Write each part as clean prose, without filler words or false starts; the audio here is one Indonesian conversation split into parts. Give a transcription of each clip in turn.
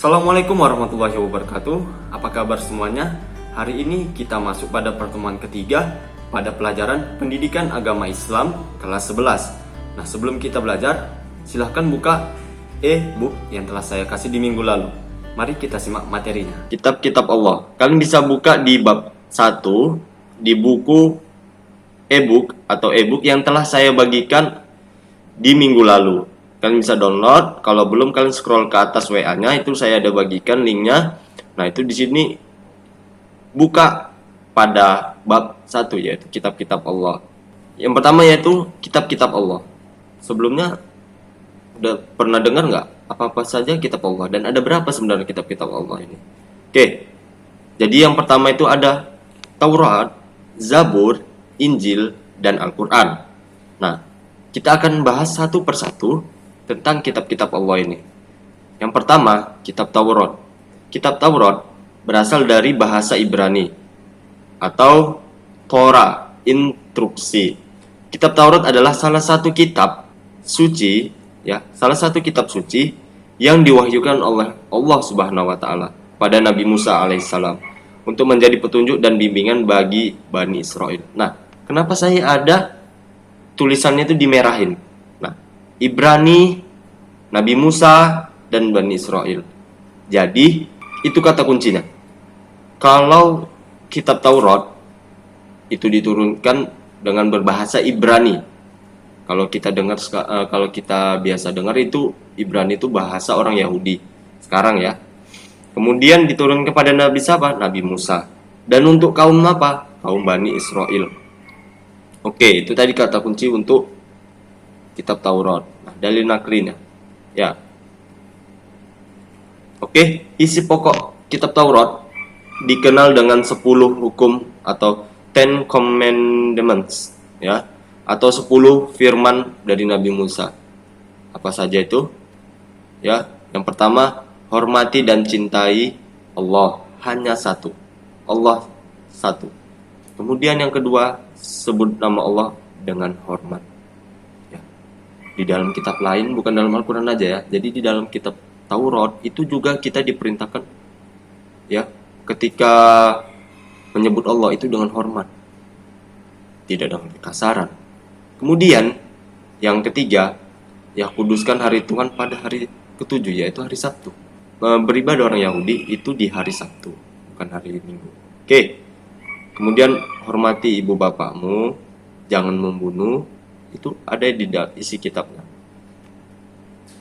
Assalamualaikum warahmatullahi wabarakatuh. Apa kabar semuanya? Hari ini kita masuk pada pertemuan ketiga pada pelajaran Pendidikan Agama Islam kelas 11. Nah, sebelum kita belajar, silahkan buka e-book yang telah saya kasih di minggu lalu. Mari kita simak materinya. Kitab-kitab Allah. Kalian bisa buka di bab 1 di buku e-book atau e-book yang telah saya bagikan di minggu lalu. Kalian bisa download. Kalau belum, kalian scroll ke atas WA-nya, itu saya ada bagikan linknya. Nah, itu di sini buka pada bab 1, yaitu kitab-kitab Allah. Yang pertama yaitu kitab-kitab Allah. Sebelumnya udah pernah dengar nggak apa-apa saja kitab Allah dan ada berapa sebenarnya kitab-kitab Allah ini? Oke. Jadi yang pertama itu ada Taurat, Zabur, Injil, dan Al-Quran. Nah, kita akan bahas satu persatu tentang kitab-kitab Allah ini. Yang pertama, kitab Taurat. Kitab Taurat berasal dari bahasa Ibrani atau Torah, instruksi. Kitab Taurat adalah salah satu kitab suci, ya, salah satu kitab suci yang diwahyukan oleh Allah Subhanahu wa taala pada Nabi Musa alaihissalam untuk menjadi petunjuk dan bimbingan bagi Bani Israel. Nah, kenapa saya ada tulisannya itu dimerahin? Nah, Ibrani, Nabi Musa, dan Bani Israel. Jadi, itu kata kuncinya. Kalau kitab Taurat itu diturunkan dengan berbahasa Ibrani. Kalau kita biasa dengar itu Ibrani itu bahasa orang Yahudi sekarang ya. Kemudian diturunkan kepada Nabi siapa? Nabi Musa. Dan untuk kaum apa? Kaum Bani Israel. Oke, itu tadi kata kunci untuk kitab Taurat. Nah, dalil naklinya. Ya. Oke, isi pokok kitab Taurat dikenal dengan 10 hukum atau 10 commandments, ya, atau 10 firman dari Nabi Musa. Apa saja itu? Ya, yang pertama, hormati dan cintai Allah, hanya satu. Allah satu. Kemudian yang kedua, sebut nama Allah dengan hormat. Ya. Di dalam kitab lain, bukan dalam Al-Quran aja ya. Jadi di dalam kitab Taurat itu juga kita diperintahkan, ya, ketika menyebut Allah itu dengan hormat, tidak dengan kekasaran. Kemudian yang ketiga, ya, kuduskan hari Tuhan pada hari ketujuh, yaitu hari Sabtu. Beribadah orang Yahudi itu di hari Sabtu, bukan hari Minggu. Oke. Kemudian hormati ibu bapakmu, jangan membunuh, itu ada di isi kitabnya.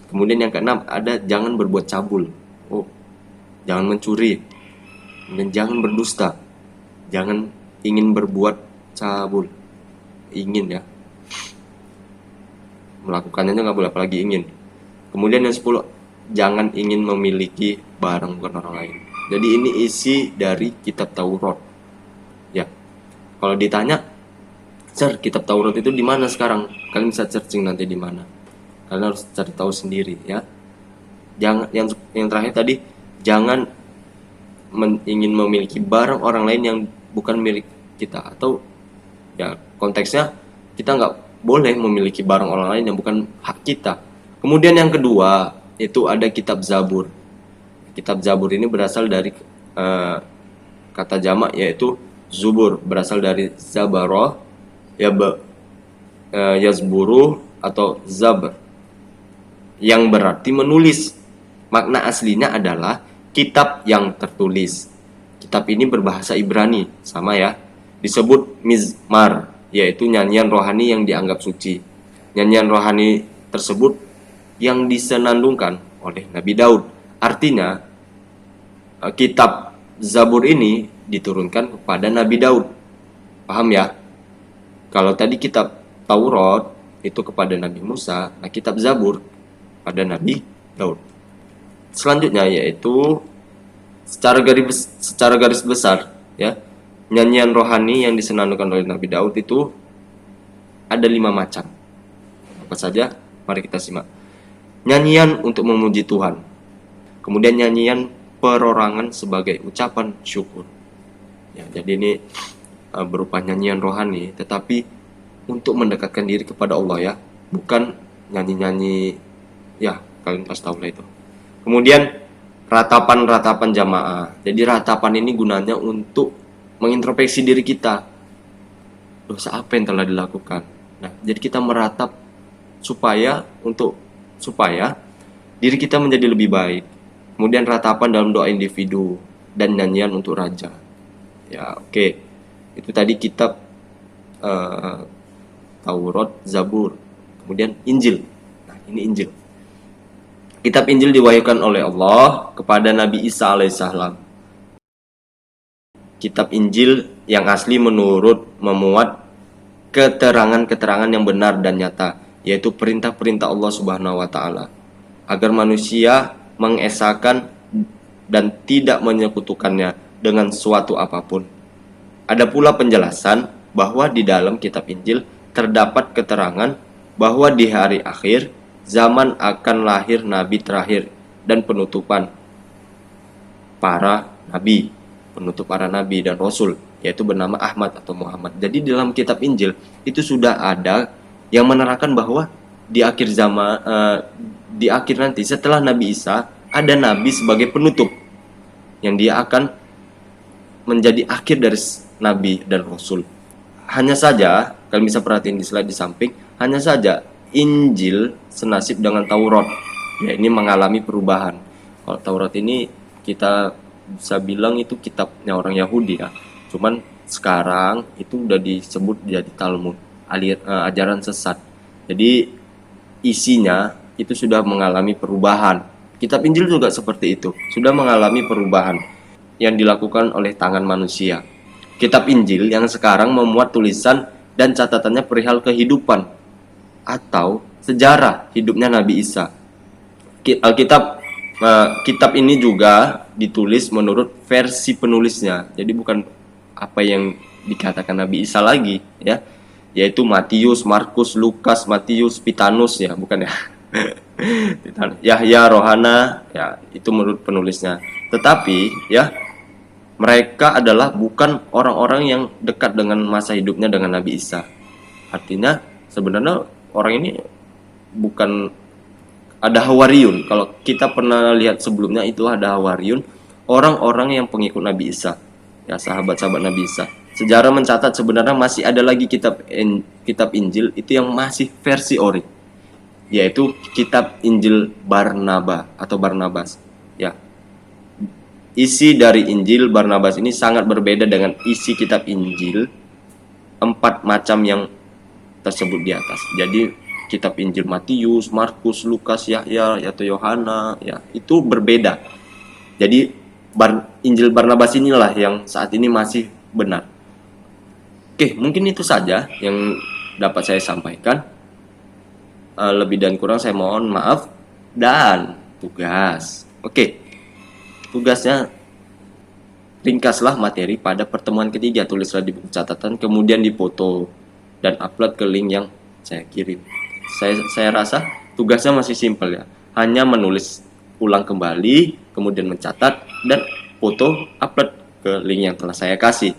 Kemudian yang keenam ada jangan berbuat cabul. Oh, jangan mencuri. Dan jangan berdusta. Jangan ingin berbuat cabul. Ingin, ya. Melakukannya nggak boleh, apalagi ingin. Kemudian yang 10, jangan ingin memiliki barang bukan orang lain. Jadi ini isi dari kitab Taurat. Ya. Kalau ditanya, "Sir, kitab Taurat itu di mana sekarang?" Kalian bisa searching nanti di mana. Kalian harus cari tahu sendiri, ya. Jangan yang terakhir tadi, jangan ingin memiliki barang orang lain yang bukan milik kita, atau ya konteksnya kita nggak boleh memiliki barang orang lain yang bukan hak kita. Kemudian yang kedua itu ada kitab Zabur. Kitab Zabur ini berasal dari kata jamak yaitu Zubur, berasal dari Zabaroh, Yazburu atau Zabr, yang berarti menulis. Makna aslinya adalah kitab yang tertulis. Kitab ini berbahasa Ibrani, sama ya. Disebut Mizmar, yaitu nyanyian rohani yang dianggap suci. Nyanyian rohani tersebut yang disenandungkan oleh Nabi Daud. Artinya, kitab Zabur ini diturunkan kepada Nabi Daud. Paham ya? Kalau tadi kitab Taurat itu kepada Nabi Musa, nah kitab Zabur pada Nabi Daud. Selanjutnya yaitu secara garis besar, ya, nyanyian rohani yang disenandungkan oleh Nabi Daud itu ada 5 macam. Apa saja? Mari kita simak. Nyanyian untuk memuji Tuhan. Kemudian nyanyian perorangan sebagai ucapan syukur. Ya, jadi ini berupa nyanyian rohani, tetapi untuk mendekatkan diri kepada Allah, ya, bukan nyanyi-nyanyi, ya, kalian pasti tahu lah itu. Kemudian ratapan-ratapan jamaah. Jadi ratapan ini gunanya untuk mengintrospeksi diri kita. Dosa apa yang telah dilakukan? Nah, jadi kita meratap supaya diri kita menjadi lebih baik. Kemudian ratapan dalam doa individu dan nyanyian untuk raja. Ya, oke. Itu tadi kitab Taurat, Zabur, kemudian Injil. Nah, ini Injil. Kitab Injil diwahyukan oleh Allah kepada Nabi Isa alaihissalam. Kitab Injil yang asli memuat keterangan-keterangan yang benar dan nyata, yaitu perintah-perintah Allah Subhanahu wa taala, agar manusia mengesahkan dan tidak menyekutukannya dengan suatu apapun. Ada pula penjelasan bahwa di dalam kitab Injil terdapat keterangan bahwa di hari akhir zaman akan lahir nabi terakhir dan penutup para nabi dan rasul, yaitu bernama Ahmad atau Muhammad. Jadi dalam kitab Injil itu sudah ada yang menerangkan bahwa di akhir zaman, di akhir nanti setelah Nabi Isa ada nabi sebagai penutup yang dia akan menjadi akhir dari nabi dan rasul. Hanya saja, kalian bisa perhatiin di slide di samping, hanya saja Injil senasib dengan Taurat, ya ini mengalami perubahan. Kalau Taurat ini kita bisa bilang itu kitabnya orang Yahudi ya. Cuman sekarang itu udah disebut jadi Talmud, ajaran sesat. Jadi isinya itu sudah mengalami perubahan. Kitab Injil juga seperti itu, sudah mengalami perubahan yang dilakukan oleh tangan manusia. Kitab Injil yang sekarang memuat tulisan dan catatannya perihal kehidupan atau sejarah hidupnya Nabi Isa. Kitab ini juga ditulis menurut versi penulisnya. Jadi bukan apa yang dikatakan Nabi Isa lagi ya, yaitu Matius, Markus, Lukas, Matius, Pitanus ya, bukan ya. Yahya, Rohana ya, itu menurut penulisnya. Tetapi ya, mereka adalah bukan orang-orang yang dekat dengan masa hidupnya dengan Nabi Isa. Artinya sebenarnya orang ini bukan, ada Hawariyun. Kalau kita pernah lihat sebelumnya itu ada Hawariyun, orang-orang yang pengikut Nabi Isa, ya sahabat-sahabat Nabi Isa. Sejarah mencatat sebenarnya masih ada lagi kitab Injil itu yang masih versi ori, yaitu kitab Injil Barnabas atau Barnabas. Ya, isi dari Injil Barnabas ini sangat berbeda dengan isi kitab Injil 4 macam yang tersebut di atas. Jadi kitab Injil Matius, Markus, Lukas, Yahya atau Yohana ya, itu berbeda. Jadi Injil Barnabas inilah yang saat ini masih benar. Oke, mungkin itu saja yang dapat saya sampaikan. Lebih dan kurang saya mohon maaf. Dan tugas. Oke. Tugasnya, ringkaslah materi pada pertemuan ketiga, tulislah di buku catatan, kemudian dipoto dan upload ke link yang saya kirim. Saya rasa tugasnya masih simpel ya. Hanya menulis ulang kembali, kemudian mencatat dan foto upload ke link yang telah saya kasih.